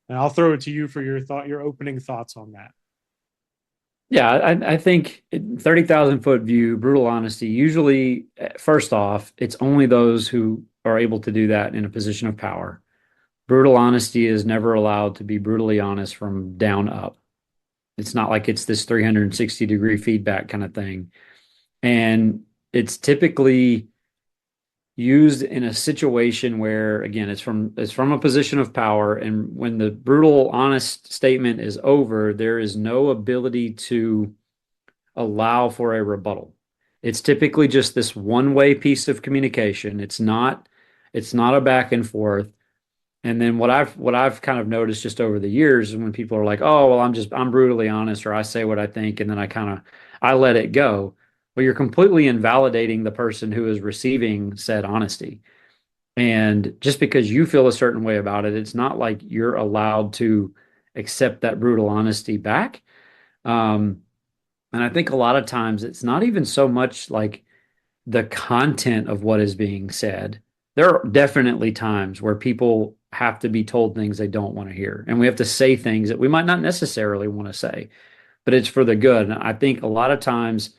And I'll throw it to you for your opening thoughts on that. Yeah, I think 30,000 foot view, brutal honesty. Usually, first off, it's only those who are able to do that in a position of power. Brutal honesty is never allowed to be brutally honest from down up. It's not like it's this 360-degree feedback kind of thing. And it's typically used in a situation where, again, it's from a position of power, and when the brutal honest statement is over, there is no ability to allow for a rebuttal. It's typically just this one-way piece of communication. It's not a back and forth. And then what I've kind of noticed just over the years is when people are like, "Oh, well, I'm brutally honest," or I say what I think, and then I let it go. Well, you're completely invalidating the person who is receiving said honesty. And just because you feel a certain way about it, it's not like you're allowed to accept that brutal honesty back. Um, and I think a lot of times it's not even so much like the content of what is being said. There are definitely times where people have to be told things they don't want to hear, and we have to say things that we might not necessarily want to say, but it's for the good. And I think a lot of times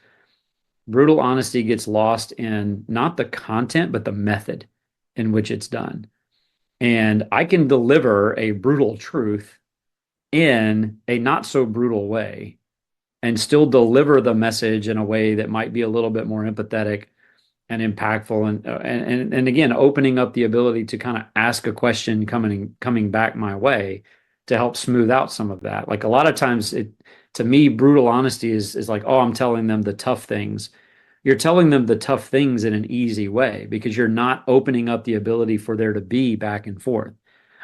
brutal honesty gets lost in not the content, but the method in which it's done. And I can deliver a brutal truth in a not so brutal way and still deliver the message in a way that might be a little bit more empathetic and impactful, and again, opening up the ability to kind of ask a question coming back my way to help smooth out some of that. Like a lot of times, it to me, brutal honesty is like, oh, I'm telling them the tough things. You're telling them the tough things in an easy way because you're not opening up the ability for there to be back and forth.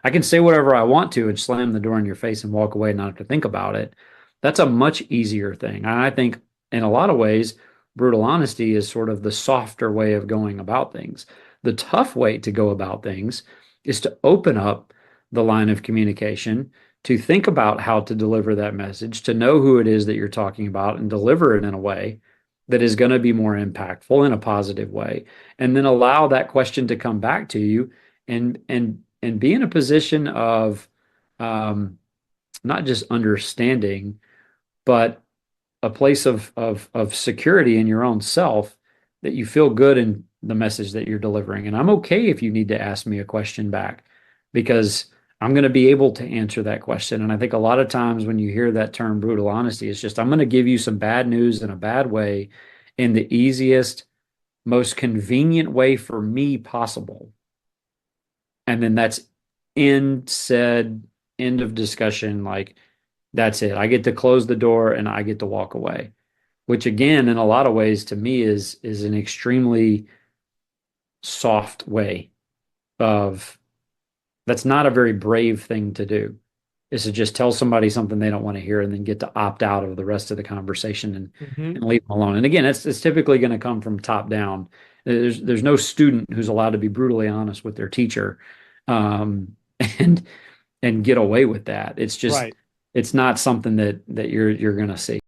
I can say whatever I want to and slam the door in your face and walk away and not have to think about it. That's a much easier thing. And I think in a lot of ways, brutal honesty is sort of the softer way of going about things. The tough way to go about things is to open up the line of communication, to think about how to deliver that message, to know who it is that you're talking about and deliver it in a way that is going to be more impactful in a positive way, and then allow that question to come back to you and be in a position of um, not just understanding, but a place of security in your own self, that you feel good in the message that you're delivering. And I'm okay if you need to ask me a question back because I'm going to be able to answer that question. And I think a lot of times when you hear that term brutal honesty, it's just I'm going to give you some bad news in a bad way in the easiest, most convenient way for me possible. And then that's end said, end of discussion. Like that's it. I get to close the door and I get to walk away, which again, in a lot of ways, to me is an extremely soft way of that's not a very brave thing to do. Is to just tell somebody something they don't want to hear and then get to opt out of the rest of the conversation and Hmm. leave them alone. And again, it's typically going to come from top down. There's no student who's allowed to be brutally honest with their teacher, um, and and get away with that. It's just Right. it's not something that you're going to see.